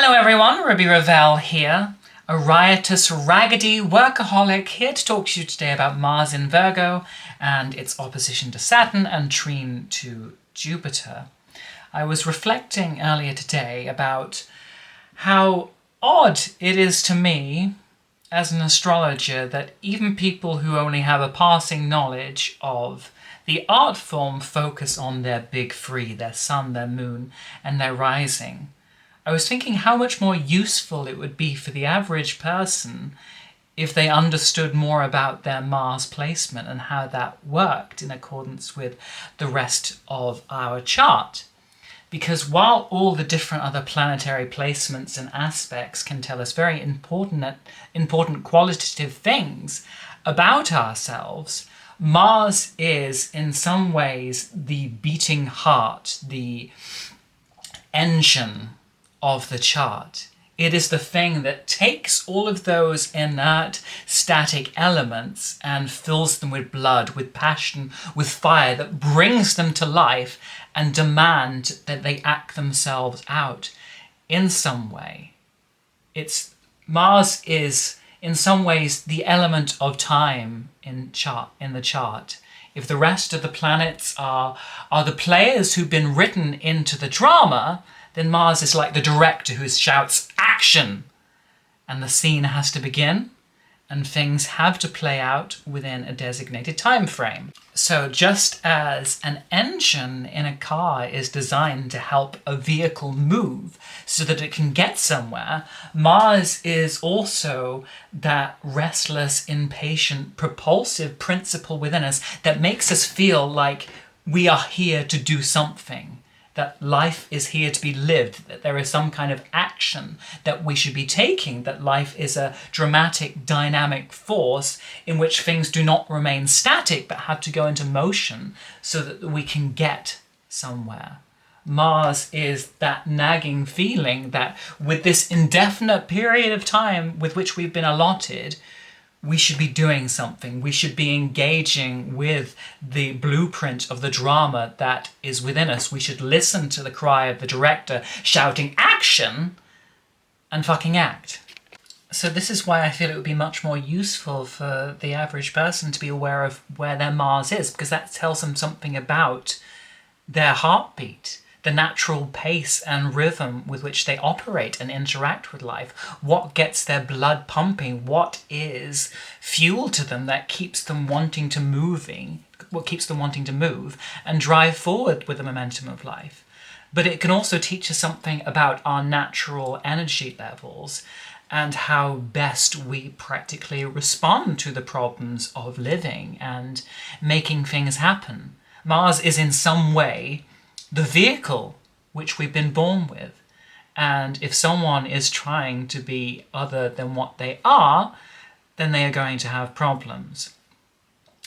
Hello everyone, Ruby Ravel here, a riotous, raggedy workaholic here to talk to you today about Mars in Virgo and its opposition to Saturn and trine to Jupiter. I was reflecting earlier today about how odd it is to me as an astrologer that even people who only have a passing knowledge of the art form focus on their big three, their sun, their moon, and their rising. I was thinking how much more useful it would be for the average person if they understood more about their Mars placement and how that worked in accordance with the rest of our chart. Because while all the different other planetary placements and aspects can tell us very important qualitative things about ourselves, Mars is in some ways the beating heart, the engine of the chart. It is the thing that takes all of those inert, static elements and fills them with blood, with passion, with fire, that brings them to life and demand that they act themselves out in some way. Mars is in some ways the element of time in the chart. If the rest of the planets are the players who've been written into the drama, then Mars is like the director who shouts, "Action!" And the scene has to begin, and things have to play out within a designated time frame. So just as an engine in a car is designed to help a vehicle move so that it can get somewhere, Mars is also that restless, impatient, propulsive principle within us that makes us feel like we are here to do something, that life is here to be lived, that there is some kind of action that we should be taking, that life is a dramatic, dynamic force in which things do not remain static but have to go into motion so that we can get somewhere. Mars is that nagging feeling that with this indefinite period of time with which we've been allotted, we should be doing something. We should be engaging with the blueprint of the drama that is within us. We should listen to the cry of the director shouting "action" and fucking act. So this is why I feel it would be much more useful for the average person to be aware of where their Mars is, because that tells them something about their heartbeat, the natural pace and rhythm with which they operate and interact with life, what gets their blood pumping, what is fuel to them that keeps them wanting to move and drive forward with the momentum of life. But it can also teach us something about our natural energy levels and how best we practically respond to the problems of living and making things happen. Mars is in some way the vehicle which we've been born with. And if someone is trying to be other than what they are, then they are going to have problems.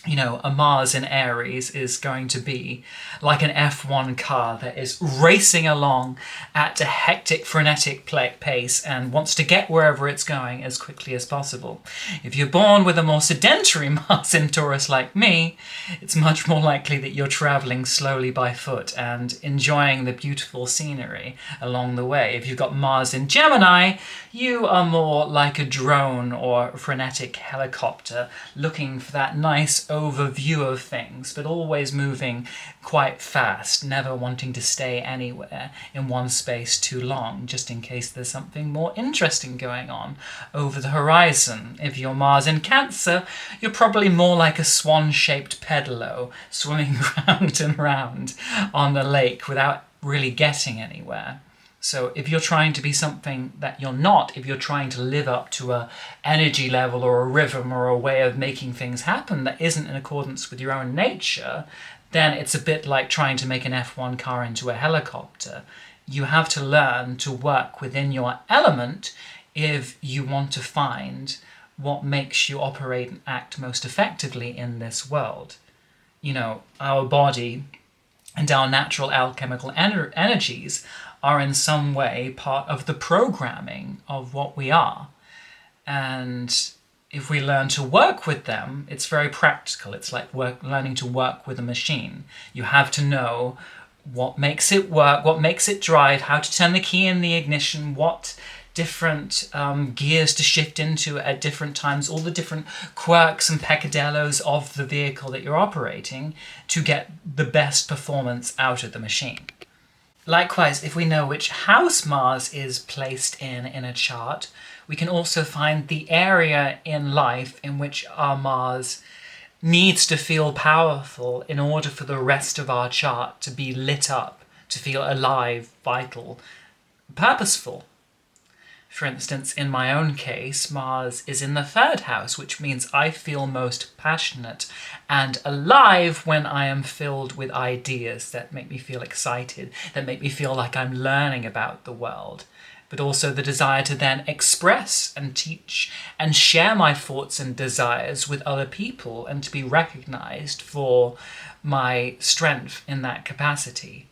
You know, a Mars in Aries is going to be like an F1 car that is racing along at a hectic, frenetic pace and wants to get wherever it's going as quickly as possible. If you're born with a more sedentary Mars in Taurus like me, it's much more likely that you're traveling slowly by foot and enjoying the beautiful scenery along the way. If you've got Mars in Gemini, you are more like a drone or a frenetic helicopter looking for that nice overview of things, but always moving quite fast, never wanting to stay anywhere in one space too long, just in case there's something more interesting going on over the horizon. If you're Mars in Cancer, you're probably more like a swan-shaped pedalo, swimming round and round on the lake without really getting anywhere. So if you're trying to be something that you're not, if you're trying to live up to a energy level or a rhythm or a way of making things happen that isn't in accordance with your own nature, then it's a bit like trying to make an F1 car into a helicopter. You have to learn to work within your element if you want to find what makes you operate and act most effectively in this world. You know, our body and our natural alchemical energies are in some way part of the programming of what we are. And if we learn to work with them, it's very practical. It's like learning to work with a machine. You have to know what makes it work, what makes it drive, how to turn the key in the ignition, what different gears to shift into at different times, all the different quirks and peccadillos of the vehicle that you're operating to get the best performance out of the machine. Likewise, if we know which house Mars is placed in a chart, we can also find the area in life in which our Mars needs to feel powerful in order for the rest of our chart to be lit up, to feel alive, vital, purposeful. For instance, in my own case, Mars is in the 3rd house, which means I feel most passionate and alive when I am filled with ideas that make me feel excited, that make me feel like I'm learning about the world, but also the desire to then express and teach and share my thoughts and desires with other people and to be recognized for my strength in that capacity.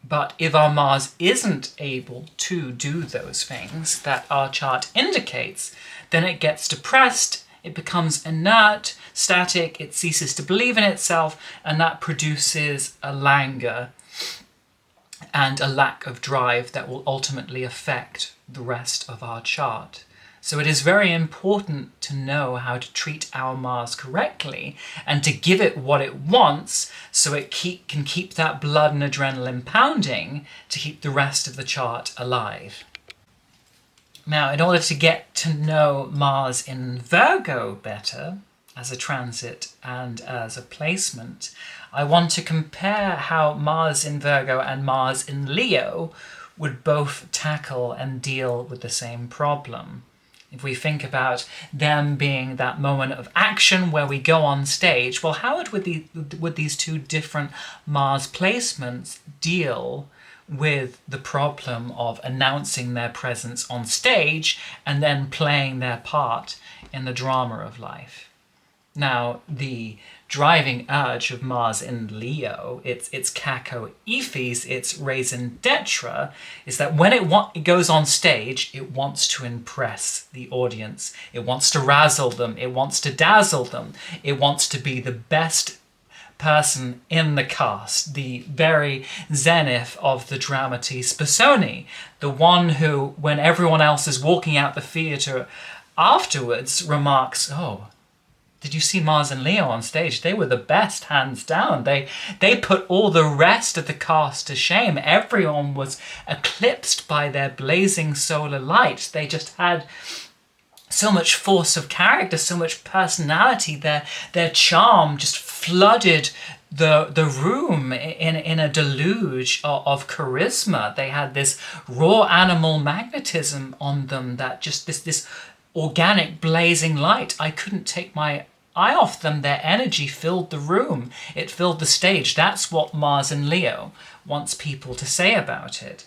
But if our Mars isn't able to do those things that our chart indicates, then it gets depressed, it becomes inert, static, it ceases to believe in itself, and that produces a languor and a lack of drive that will ultimately affect the rest of our chart. So it is very important to know how to treat our Mars correctly and to give it what it wants so it can keep that blood and adrenaline pounding to keep the rest of the chart alive. Now, in order to get to know Mars in Virgo better, as a transit and as a placement, I want to compare how Mars in Virgo and Mars in Leo would both tackle and deal with the same problem. If we think about them being that moment of action where we go on stage, well, how would these two different Mars placements deal with the problem of announcing their presence on stage and then playing their part in the drama of life? Now, the driving urge of Mars in Leo, its Caco Ephes, its raison d'etre, is that when it goes on stage, it wants to impress the audience. It wants to razzle them. It wants to dazzle them. It wants to be the best person in the cast, the very zenith of the dramatis personae, the one who, when everyone else is walking out the theatre afterwards, remarks, "Oh, did you see Mars and Leo on stage? They were the best, hands down. They put all the rest of the cast to shame. Everyone was eclipsed by their blazing solar light. They just had so much force of character, so much personality. Their charm just flooded the room in a deluge of charisma. They had this raw animal magnetism on them, that just this organic blazing light. I couldn't take my eye off them. Their energy filled the room. It filled the stage." That's what Mars in Leo wants people to say about it.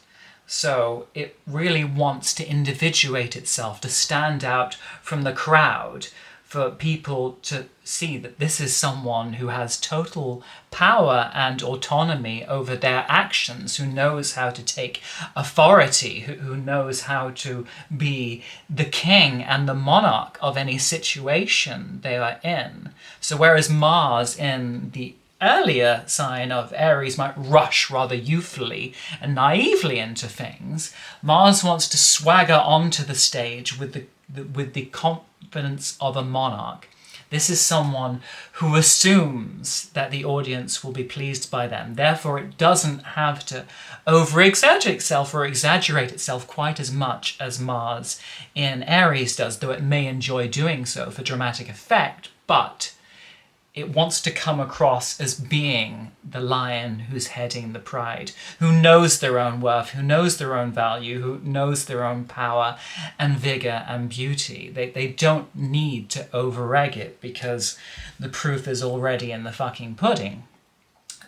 So it really wants to individuate itself, to stand out from the crowd, for people to see that this is someone who has total power and autonomy over their actions, who knows how to take authority, who knows how to be the king and the monarch of any situation they are in. So whereas Mars in the earlier sign of Aries might rush rather youthfully and naively into things, Mars wants to swagger onto the stage with the confidence of a monarch. This is someone who assumes that the audience will be pleased by them. Therefore, it doesn't have to over-exaggerate itself or exaggerate itself quite as much as Mars in Aries does, though it may enjoy doing so for dramatic effect, but it wants to come across as being the lion who's heading the pride, who knows their own worth, who knows their own value, who knows their own power and vigor and beauty. They don't need to over-egg it because the proof is already in the fucking pudding.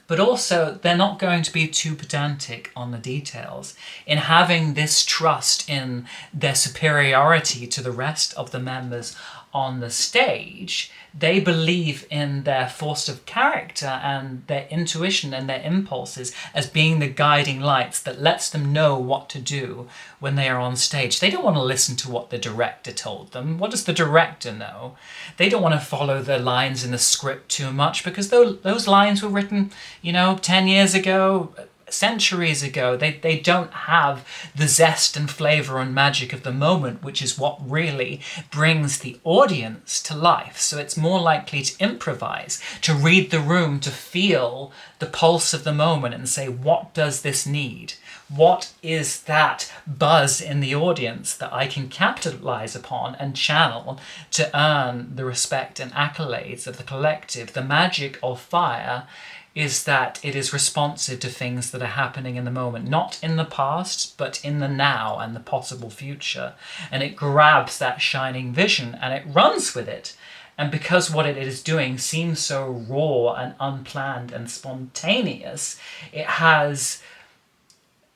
But also, they're not going to be too pedantic on the details. In having this trust in their superiority to the rest of the members on the stage, they believe in their force of character and their intuition and their impulses as being the guiding lights that lets them know what to do when they are on stage. They don't want to listen to what the director told them. What does the director know? They don't want to follow the lines in the script too much, because those lines were written, 10 years ago, centuries ago. They don't have the zest and flavour and magic of the moment, which is what really brings the audience to life. So it's more likely to improvise, to read the room, to feel the pulse of the moment and say, what does this need? What is that buzz in the audience that I can capitalize upon and channel to earn the respect and accolades of the collective? The magic of fire is that it is responsive to things that are happening in the moment, not in the past, but in the now and the possible future. And it grabs that shining vision and it runs with it. And because what it is doing seems so raw and unplanned and spontaneous, it has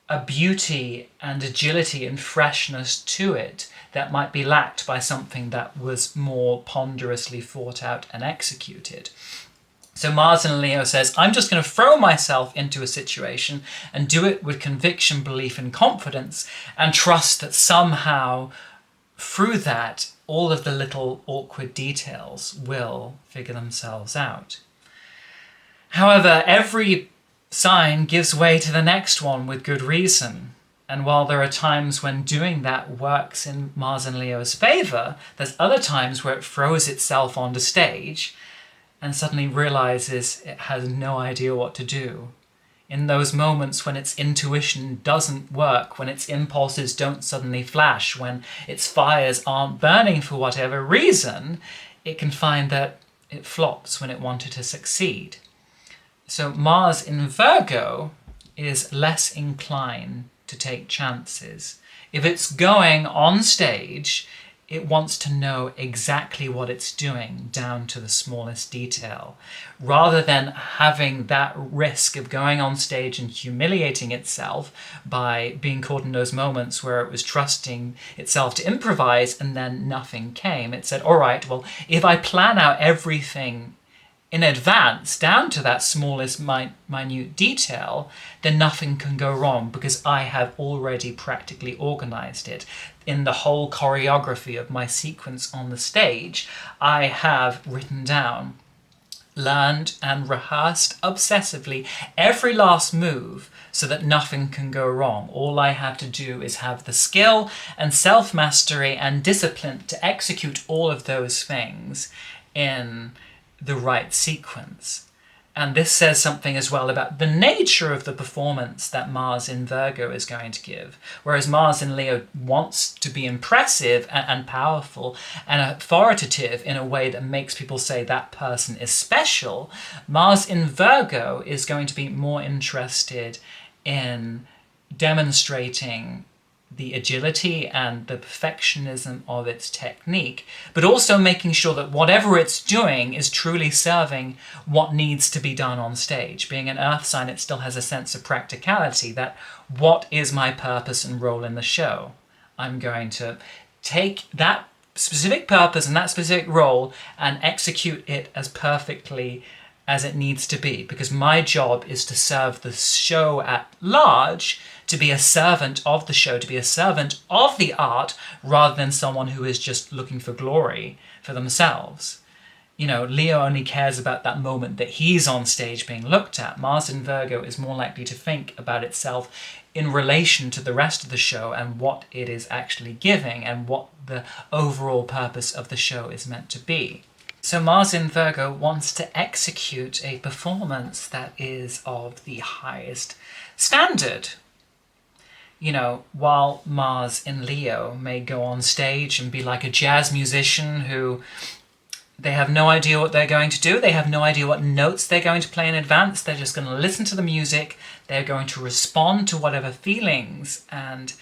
a beauty and agility and freshness to it that might be lacked by something that was more ponderously thought out and executed. So Mars in Leo says, I'm just going to throw myself into a situation and do it with conviction, belief, and confidence, and trust that somehow through that, all of the little awkward details will figure themselves out. However, every sign gives way to the next one with good reason. And while there are times when doing that works in Mars and Leo's favour, there's other times where it throws itself onto stage and suddenly realizes it has no idea what to do. In those moments when its intuition doesn't work, when its impulses don't suddenly flash, when its fires aren't burning for whatever reason, it can find that it flops when it wanted to succeed. So Mars in Virgo is less inclined to take chances. If it's going on stage, it wants to know exactly what it's doing down to the smallest detail, rather than having that risk of going on stage and humiliating itself by being caught in those moments where it was trusting itself to improvise and then nothing came. It said, all right, well, if I plan out everything in advance, down to that smallest minute detail, then nothing can go wrong because I have already practically organized it. In the whole choreography of my sequence on the stage, I have written down, learned and rehearsed obsessively every last move so that nothing can go wrong. All I have to do is have the skill and self-mastery and discipline to execute all of those things in the right sequence. And this says something as well about the nature of the performance that Mars in Virgo is going to give. Whereas Mars in Leo wants to be impressive and powerful and authoritative in a way that makes people say that person is special, Mars in Virgo is going to be more interested in demonstrating the agility and the perfectionism of its technique, but also making sure that whatever it's doing is truly serving what needs to be done on stage. Being an earth sign, it still has a sense of practicality, that what is my purpose and role in the show? I'm going to take that specific purpose and that specific role and execute it as perfectly as it needs to be, because my job is to serve the show at large, to be a servant of the show, to be a servant of the art, rather than someone who is just looking for glory for themselves. Leo only cares about that moment that he's on stage being looked at. Mars in Virgo is more likely to think about itself in relation to the rest of the show and what it is actually giving and what the overall purpose of the show is meant to be. So Mars in Virgo wants to execute a performance that is of the highest standard. While Mars in Leo may go on stage and be like a jazz musician who they have no idea what they're going to do, they have no idea what notes they're going to play in advance, they're just going to listen to the music, they're going to respond to whatever feelings and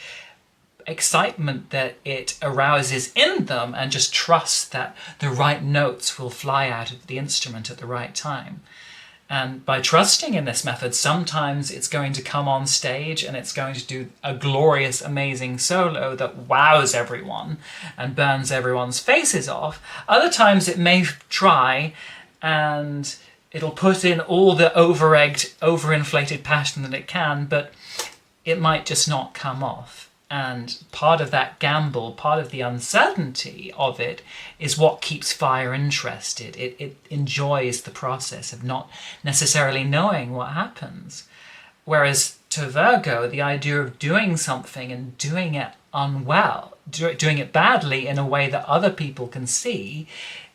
excitement that it arouses in them and just trust that the right notes will fly out of the instrument at the right time. And by trusting in this method, sometimes it's going to come on stage and it's going to do a glorious, amazing solo that wows everyone and burns everyone's faces off. Other times it may try and it'll put in all the over-egged, overinflated passion that it can, but it might just not come off. And part of that gamble, part of the uncertainty of it, is what keeps fire interested. It enjoys the process of not necessarily knowing what happens. Whereas to Virgo, the idea of doing something and doing it unwell, doing it badly in a way that other people can see,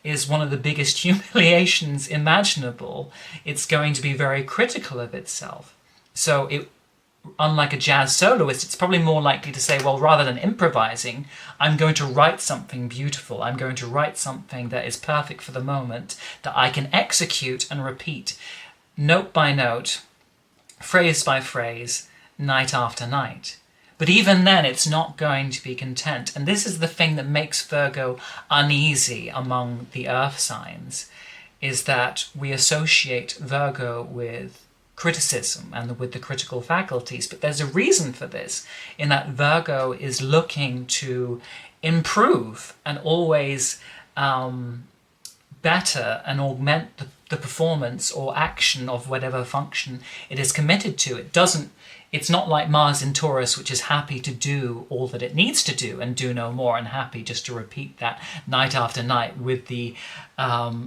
is one of the biggest humiliations imaginable. It's going to be very critical of itself. So unlike a jazz soloist, it's probably more likely to say, well, rather than improvising, I'm going to write something beautiful. I'm going to write something that is perfect for the moment, that I can execute and repeat note by note, phrase by phrase, night after night. But even then, it's not going to be content. And this is the thing that makes Virgo uneasy among the earth signs, is that we associate Virgo with criticism and with the critical faculties. But there's a reason for this, in that Virgo is looking to improve and always better and augment the performance or action of whatever function it is committed to. It's not like Mars in Taurus, which is happy to do all that it needs to do and do no more, and happy just to repeat that night after night with the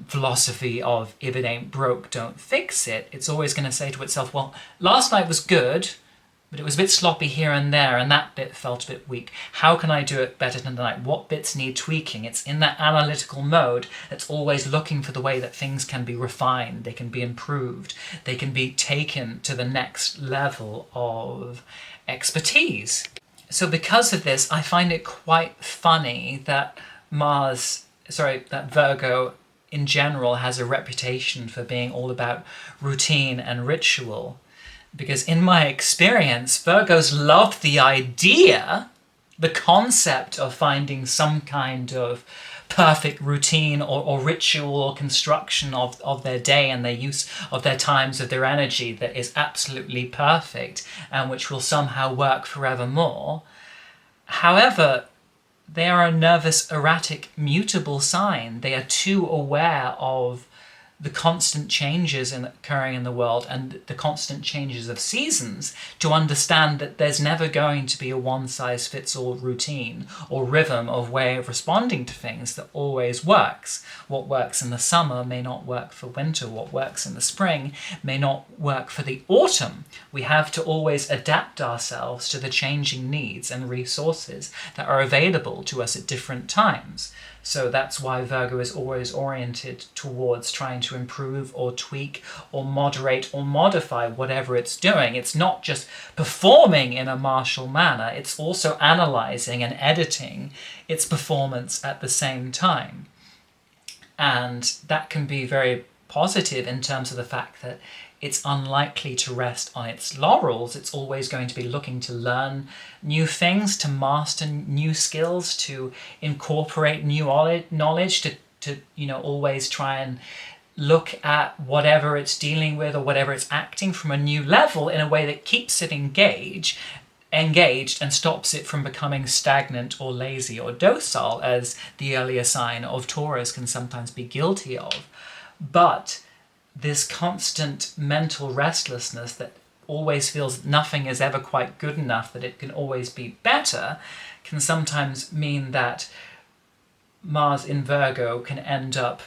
philosophy of if it ain't broke, don't fix it. It's always going to say to itself, well, last night was good, but it was a bit sloppy here and there, and that bit felt a bit weak. How can I do it better tonight? What bits need tweaking? It's in that analytical mode that's always looking for the way that things can be refined, they can be improved, they can be taken to the next level of expertise. So because of this, I find it quite funny that that Virgo in general has a reputation for being all about routine and ritual. Because in my experience, Virgos love the idea, the concept of finding some kind of perfect routine or ritual or construction of their day and their use of their times, of their energy that is absolutely perfect and which will somehow work forevermore. However, they are a nervous, erratic, mutable sign. They are too aware of the constant changes occurring in the world and the constant changes of seasons to understand that there's never going to be a one-size-fits-all routine or rhythm of way of responding to things that always works. What works in the summer may not work for winter. What works in the spring may not work for the autumn. We have to always adapt ourselves to the changing needs and resources that are available to us at different times. So that's why Virgo is always oriented towards trying to improve or tweak or moderate or modify whatever it's doing. It's not just performing in a martial manner, it's also analysing and editing its performance at the same time. And that can be very positive in terms of the fact that it's unlikely to rest on its laurels. It's always going to be looking to learn new things, to master new skills, to incorporate new knowledge, to always try and look at whatever it's dealing with or whatever it's acting from a new level in a way that keeps it engaged and stops it from becoming stagnant or lazy or docile, as the earlier sign of Taurus can sometimes be guilty of. But this constant mental restlessness that always feels nothing is ever quite good enough, that it can always be better, can sometimes mean that Mars in Virgo can end up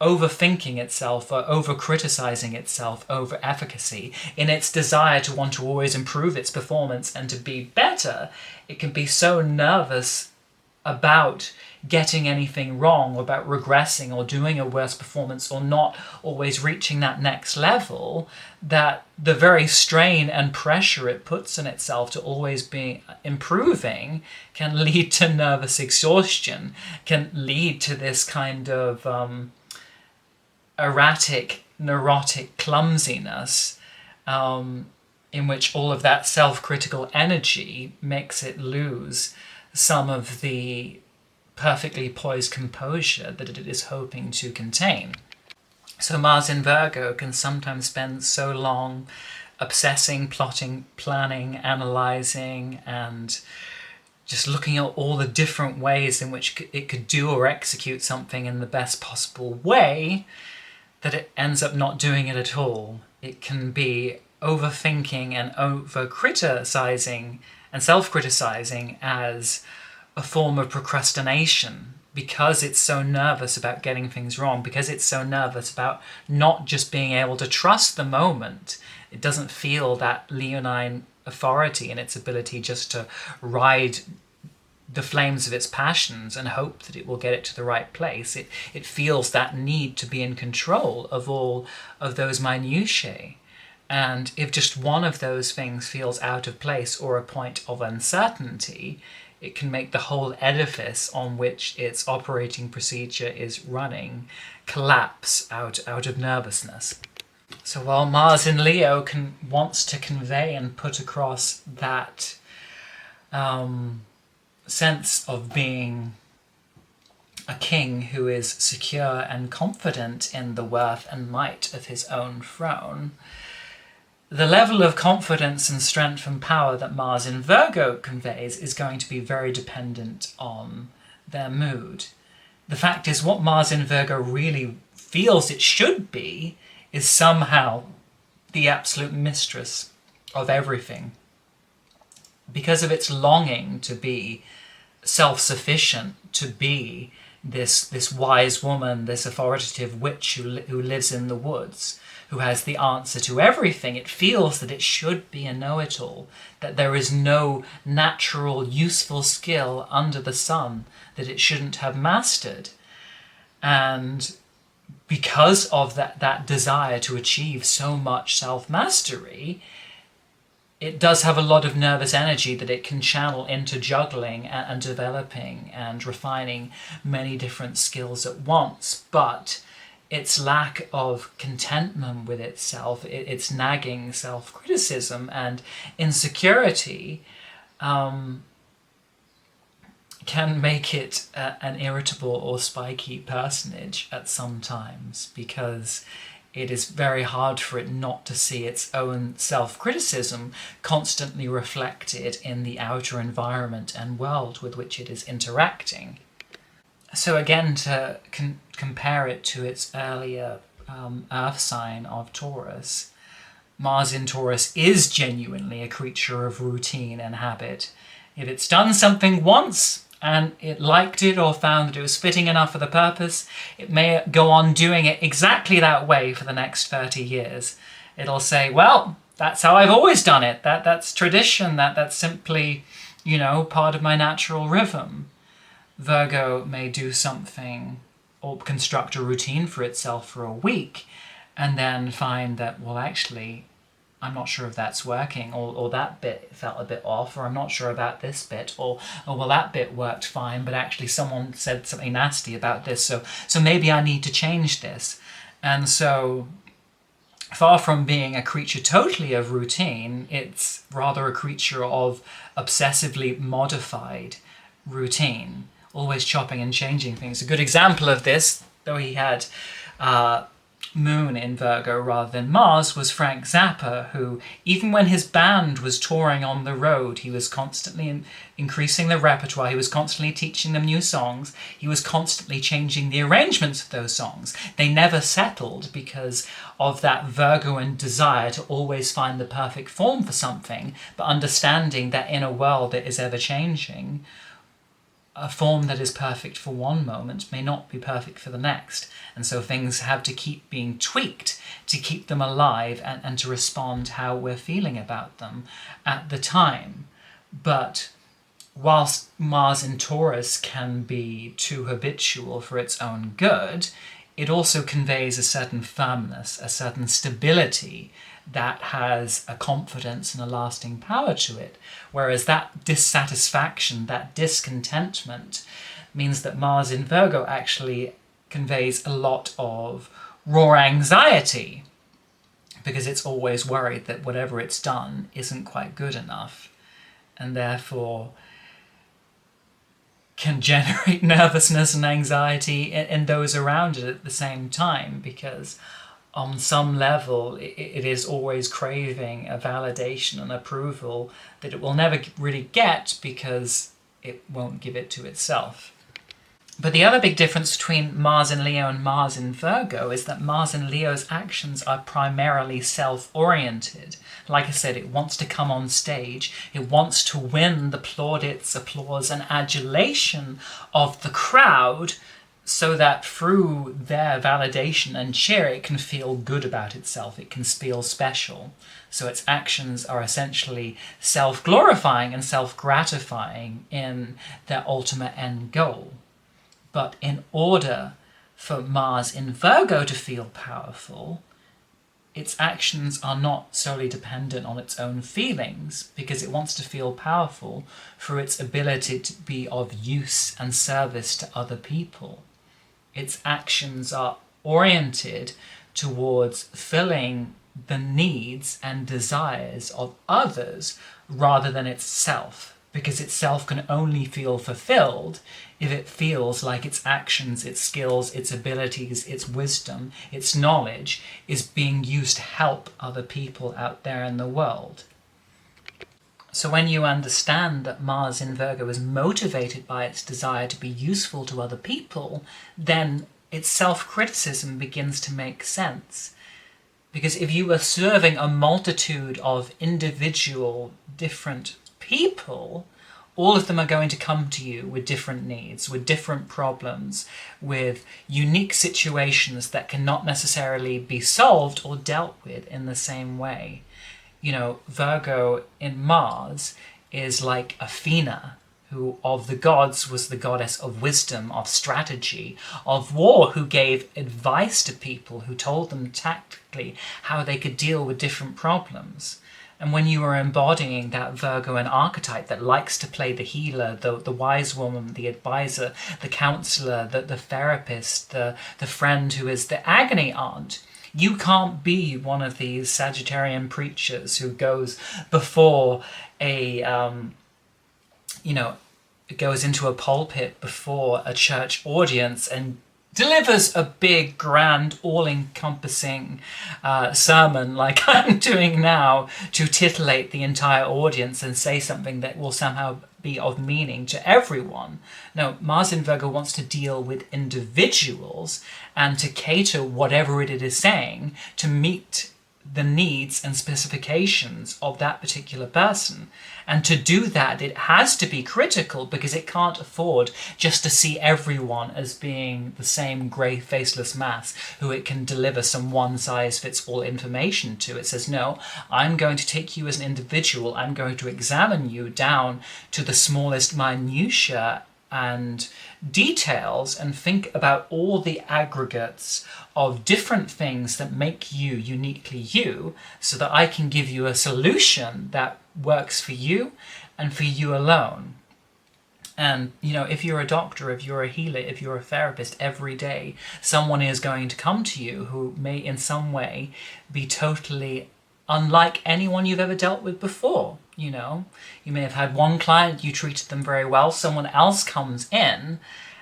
overthinking itself or over-criticizing itself over efficacy. In its desire to want to always improve its performance and to be better, it can be so nervous about getting anything wrong, or about regressing or doing a worse performance or not always reaching that next level, that the very strain and pressure it puts on itself to always be improving can lead to nervous exhaustion, can lead to this kind of erratic, neurotic clumsiness in which all of that self-critical energy makes it lose some of the perfectly poised composure that it is hoping to contain. So Mars in Virgo can sometimes spend so long obsessing, plotting, planning, analysing, and just looking at all the different ways in which it could do or execute something in the best possible way, that it ends up not doing it at all. It can be overthinking and over-criticising and self-criticising as a form of procrastination, because it's so nervous about getting things wrong, because it's so nervous about not just being able to trust the moment. It doesn't feel that leonine authority in its ability just to ride the flames of its passions and hope that it will get it to the right place. It feels that need to be in control of all of those minutiae. And if just one of those things feels out of place or a point of uncertainty, it can make the whole edifice on which its operating procedure is running collapse out of nervousness. So while Mars in Leo wants to convey and put across that sense of being a king who is secure and confident in the worth and might of his own throne, the level of confidence and strength and power that Mars in Virgo conveys is going to be very dependent on their mood. The fact is, what Mars in Virgo really feels it should be is somehow the absolute mistress of everything. Because of its longing to be self-sufficient, to be this wise woman, this authoritative witch who lives in the woods, who has the answer to everything, it feels that it should be a know-it-all, that there is no natural, useful skill under the sun that it shouldn't have mastered. And because of that desire to achieve so much self-mastery, it does have a lot of nervous energy that it can channel into juggling and developing and refining many different skills at once. But its lack of contentment with itself, its nagging self-criticism and insecurity can make it an irritable or spiky personage at some times, because it is very hard for it not to see its own self-criticism constantly reflected in the outer environment and world with which it is interacting. So again, to compare it to its earlier Earth sign of Taurus, Mars in Taurus is genuinely a creature of routine and habit. If it's done something once and it liked it or found that it was fitting enough for the purpose, it may go on doing it exactly that way for the next 30 years. It'll say, well, that's how I've always done it. That's tradition. That's simply, part of my natural rhythm. Virgo may do something or construct a routine for itself for a week and then find that, well, actually, I'm not sure if that's working, or that bit felt a bit off, or I'm not sure about this bit, or well, that bit worked fine, but actually someone said something nasty about this, so maybe I need to change this. And so, far from being a creature totally of routine, it's rather a creature of obsessively modified routine, always chopping and changing things. A good example of this, though he had Moon in Virgo rather than Mars, was Frank Zappa, who, even when his band was touring on the road, he was constantly increasing the repertoire, he was constantly teaching them new songs, he was constantly changing the arrangements of those songs. They never settled because of that Virgoan desire to always find the perfect form for something, but understanding that in a world that is ever-changing, a form that is perfect for one moment may not be perfect for the next. And so things have to keep being tweaked to keep them alive and to respond how we're feeling about them at the time. But whilst Mars in Taurus can be too habitual for its own good, it also conveys a certain firmness, a certain stability that has a confidence and a lasting power to it. Whereas that dissatisfaction, that discontentment, means that Mars in Virgo actually conveys a lot of raw anxiety, because it's always worried that whatever it's done isn't quite good enough, and therefore can generate nervousness and anxiety in those around it at the same time, because on some level it is always craving a validation and approval that it will never really get because it won't give it to itself. But the other big difference between Mars in Leo and Mars in Virgo is that Mars in Leo's actions are primarily self-oriented. Like I said, it wants to come on stage. It wants to win the plaudits, applause, and adulation of the crowd so that through their validation and cheer, it can feel good about itself. It can feel special. So its actions are essentially self-glorifying and self-gratifying in their ultimate end goal. But in order for Mars in Virgo to feel powerful, its actions are not solely dependent on its own feelings, because it wants to feel powerful through its ability to be of use and service to other people. Its actions are oriented towards filling the needs and desires of others rather than itself, because itself can only feel fulfilled if it feels like its actions, its skills, its abilities, its wisdom, its knowledge is being used to help other people out there in the world. So when you understand that Mars in Virgo is motivated by its desire to be useful to other people, then its self-criticism begins to make sense. Because if you are serving a multitude of individual, different people, all of them are going to come to you with different needs, with different problems, with unique situations that cannot necessarily be solved or dealt with in the same way. You know, Virgo in Mars is like Athena, who of the gods was the goddess of wisdom, of strategy, of war, who gave advice to people, who told them tactically how they could deal with different problems. And when you are embodying that Virgoan archetype that likes to play the healer, the wise woman, the advisor, the counselor, the therapist, the friend who is the agony aunt, you can't be one of these Sagittarian preachers who goes before goes into a pulpit before a church audience and delivers a big, grand, all-encompassing sermon like I'm doing now to titillate the entire audience and say something that will somehow be of meaning to everyone. No, Mars in Virgo wants to deal with individuals and to cater whatever it is saying to meet the needs and specifications of that particular person. And to do that, it has to be critical, because it can't afford just to see everyone as being the same grey faceless mass who it can deliver some one-size-fits-all information to. It says, no, I'm going to take you as an individual, I'm going to examine you down to the smallest minutiae and details and think about all the aggregates of different things that make you uniquely you, so that I can give you a solution that works for you and for you alone. And, you know, if you're a doctor, if you're a healer, if you're a therapist, every day someone is going to come to you who may in some way be totally unlike anyone you've ever dealt with before. You know, you may have had one client, you treated them very well, someone else comes in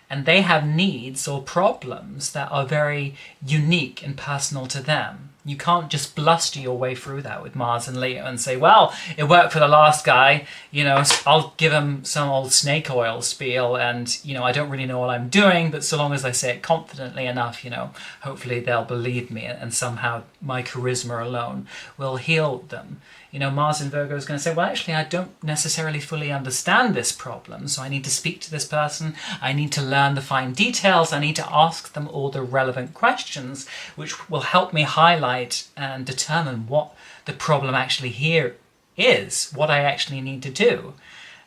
and they have needs or problems that are very unique and personal to them. You can't just bluster your way through that with Mars and Leo and say, well, it worked for the last guy, you know, I'll give him some old snake oil spiel and, you know, I don't really know what I'm doing, but so long as I say it confidently enough, you know, hopefully they'll believe me and somehow my charisma alone will heal them. You know, Mars in Virgo is going to say, well, actually, I don't necessarily fully understand this problem, so I need to speak to this person, I need to learn the fine details, I need to ask them all the relevant questions, which will help me highlight and determine what the problem actually here is, what I actually need to do.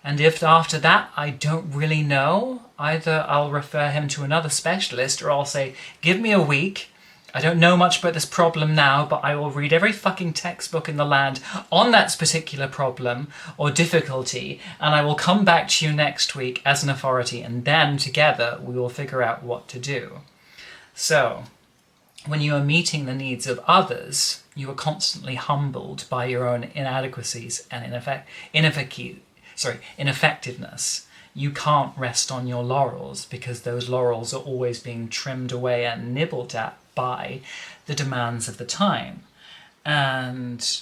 And if after that I don't really know, either I'll refer him to another specialist, or I'll say, give me a week, I don't know much about this problem now, but I will read every fucking textbook in the land on that particular problem or difficulty, and I will come back to you next week as an authority, and then together we will figure out what to do. So, when you are meeting the needs of others, you are constantly humbled by your own inadequacies and ineffectiveness. you can't rest on your laurels because those laurels are always being trimmed away and nibbled at by the demands of the time. And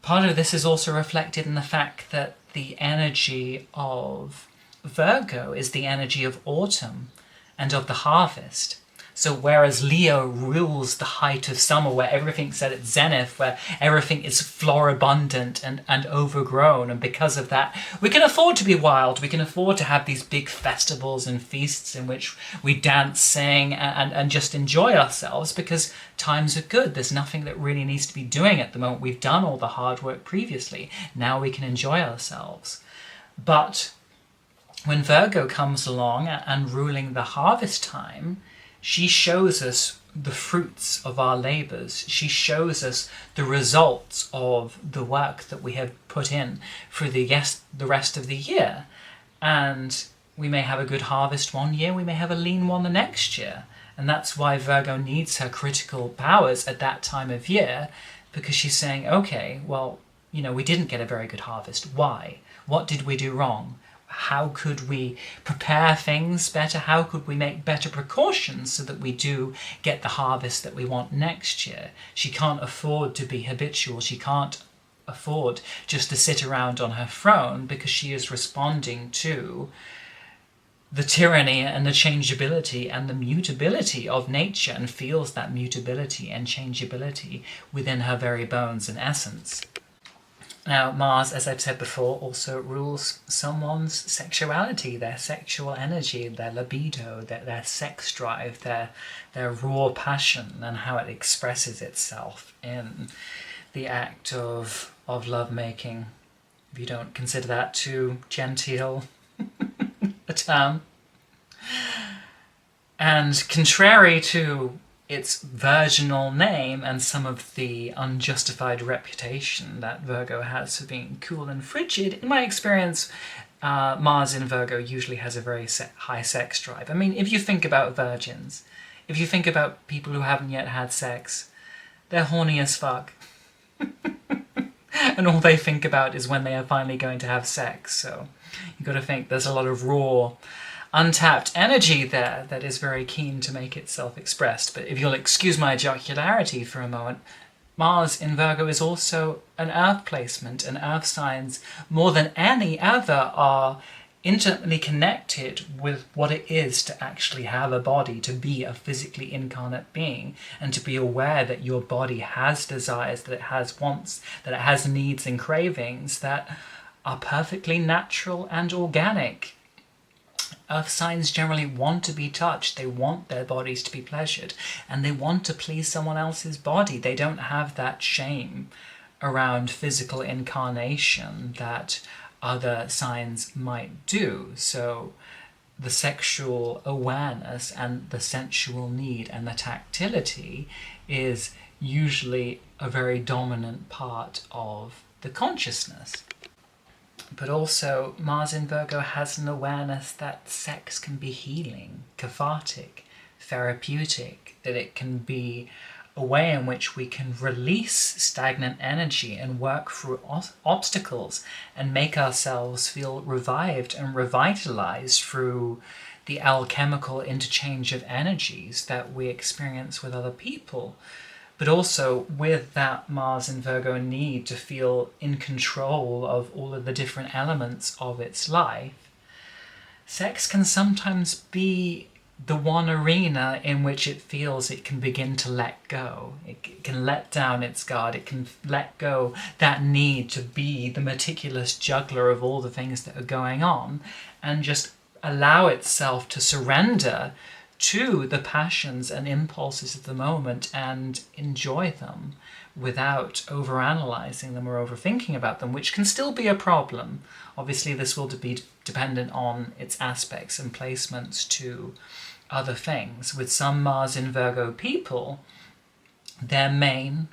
part of this is also reflected in the fact that the energy of Virgo is the energy of autumn and of the harvest. So whereas Leo rules the height of summer, where everything's at its zenith, where everything is floribundant and overgrown, and because of that, we can afford to be wild. We can afford to have these big festivals and feasts in which we dance, sing, and just enjoy ourselves, because times are good. There's nothing that really needs to be doing at the moment. We've done all the hard work previously. Now we can enjoy ourselves. But when Virgo comes along and ruling the harvest time, she shows us the fruits of our labours. She shows us the results of the work that we have put in for the rest of the year. And we may have a good harvest one year, we may have a lean one the next year. And that's why Virgo needs her critical powers at that time of year, because she's saying, okay, well, we didn't get a very good harvest. Why? What did we do wrong? How could we prepare things better? How could we make better precautions so that we do get the harvest that we want next year? She can't afford to be habitual. She can't afford just to sit around on her throne, because she is responding to the tyranny and the changeability and the mutability of nature, and feels that mutability and changeability within her very bones and essence. Now, Mars, as I've said before, also rules someone's sexuality, their sexual energy, their libido, their sex drive, their raw passion, and how it expresses itself in the act of lovemaking. If you don't consider that too genteel a term. And contrary to its virginal name and some of the unjustified reputation that Virgo has for being cool and frigid, in my experience, Mars in Virgo usually has a very high sex drive. I mean, if you think about virgins, if you think about people who haven't yet had sex, they're horny as fuck. And all they think about is when they are finally going to have sex. So you've got to think there's a lot of raw, untapped energy there that is very keen to make itself expressed. But if you'll excuse my jocularity for a moment, Mars in Virgo is also an earth placement, and earth signs, more than any other, are intimately connected with what it is to actually have a body, to be a physically incarnate being, and to be aware that your body has desires, that it has wants, that it has needs and cravings that are perfectly natural and organic. Earth signs generally want to be touched, they want their bodies to be pleasured, and they want to please someone else's body. They don't have that shame around physical incarnation that other signs might do. So the sexual awareness and the sensual need and the tactility is usually a very dominant part of the consciousness. But also, Mars in Virgo has an awareness that sex can be healing, cathartic, therapeutic, that it can be a way in which we can release stagnant energy and work through obstacles and make ourselves feel revived and revitalized through the alchemical interchange of energies that we experience with other people. But also with that Mars in Virgo need to feel in control of all of the different elements of its life, sex can sometimes be the one arena in which it feels it can begin to let go. It can let down its guard. It can let go that need to be the meticulous juggler of all the things that are going on, and just allow itself to surrender to the passions and impulses of the moment and enjoy them without overanalyzing them or overthinking about them, which can still be a problem. Obviously, this will be dependent on its aspects and placements to other things. With some Mars in Virgo people, their main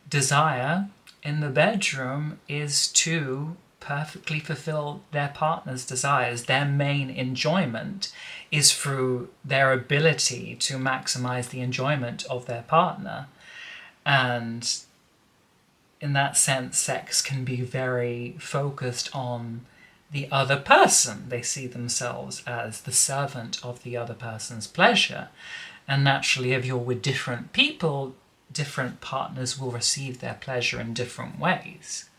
desire in the bedroom is to perfectly fulfill their partner's desires. Their main enjoyment is through their ability to maximize the enjoyment of their partner. And in that sense, sex can be very focused on the other person. They see themselves as the servant of the other person's pleasure. And naturally, if you're with different people, different partners will receive their pleasure in different ways.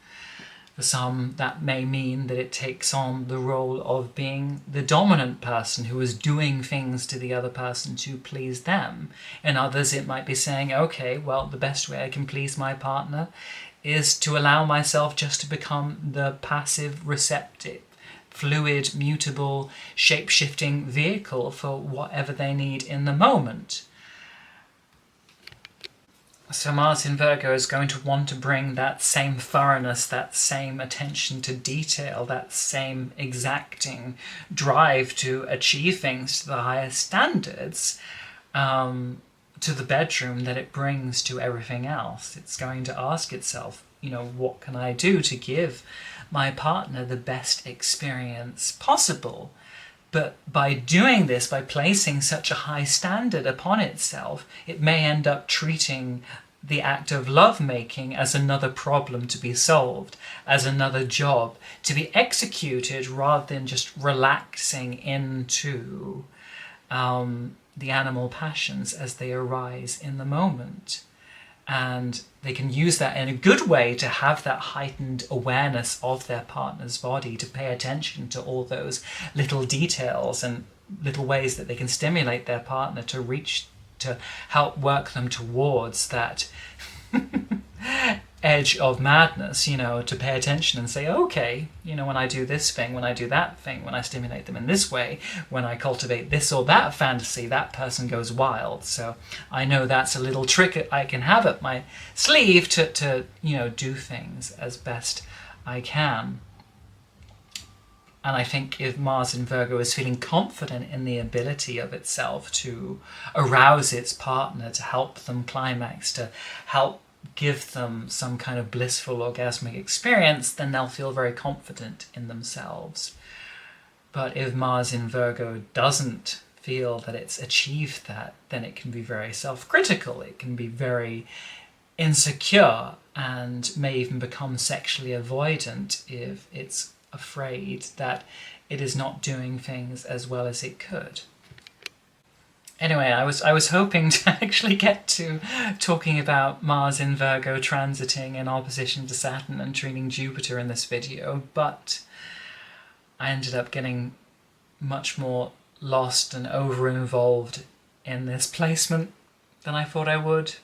For some, that may mean that it takes on the role of being the dominant person who is doing things to the other person to please them. In others, it might be saying, okay, well, the best way I can please my partner is to allow myself just to become the passive, receptive, fluid, mutable, shape-shifting vehicle for whatever they need in the moment. So Mars in Virgo is going to want to bring that same thoroughness, that same attention to detail, that same exacting drive to achieve things to the highest standards to the bedroom that it brings to everything else. It's going to ask itself, what can I do to give my partner the best experience possible? But by doing this, by placing such a high standard upon itself, it may end up treating the act of lovemaking as another problem to be solved, as another job to be executed, rather than just relaxing into the animal passions as they arise in the moment. And they can use that in a good way to have that heightened awareness of their partner's body, to pay attention to all those little details and little ways that they can stimulate their partner to help work them towards that edge of madness, to pay attention and say, okay, when I do this thing, when I do that thing, when I stimulate them in this way, when I cultivate this or that fantasy, that person goes wild. So I know that's a little trick I can have up my sleeve to do things as best I can. And I think if Mars in Virgo is feeling confident in the ability of itself to arouse its partner, to help them climax, to help give them some kind of blissful orgasmic experience, then they'll feel very confident in themselves. But if Mars in Virgo doesn't feel that it's achieved that, then it can be very self-critical. It can be very insecure and may even become sexually avoidant if it's afraid that it is not doing things as well as it could. Anyway, I was hoping to actually get to talking about Mars in Virgo transiting in opposition to Saturn and trining Jupiter in this video, but I ended up getting much more lost and over-involved in this placement than I thought I would.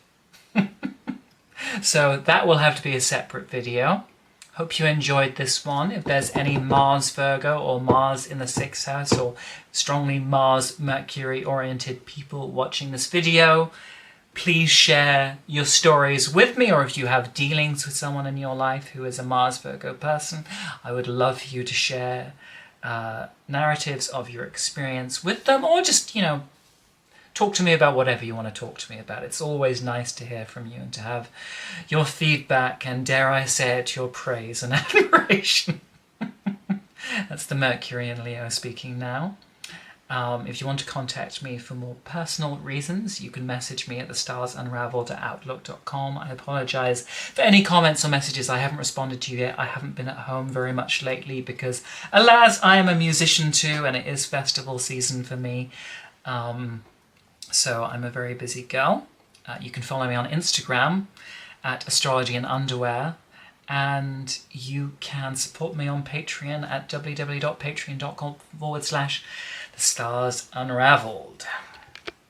So that will have to be a separate video. Hope you enjoyed this one. If there's any Mars Virgo or Mars in the 6th house or strongly Mars Mercury oriented people watching this video, please share your stories with me, or if you have dealings with someone in your life who is a Mars Virgo person, I would love for you to share narratives of your experience with them, or just, talk to me about whatever you want to talk to me about. It's always nice to hear from you and to have your feedback and, dare I say it, your praise and admiration. That's the Mercury in Leo speaking now. If you want to contact me for more personal reasons, you can message me at thestarsunraveled@outlook.com. I apologise for any comments or messages I haven't responded to yet. I haven't been at home very much lately because, alas, I am a musician too, and it is festival season for me. So I'm a very busy girl. You can follow me on Instagram at Astrology in Underwear, and you can support me on Patreon at www.patreon.com/thestarsunraveled.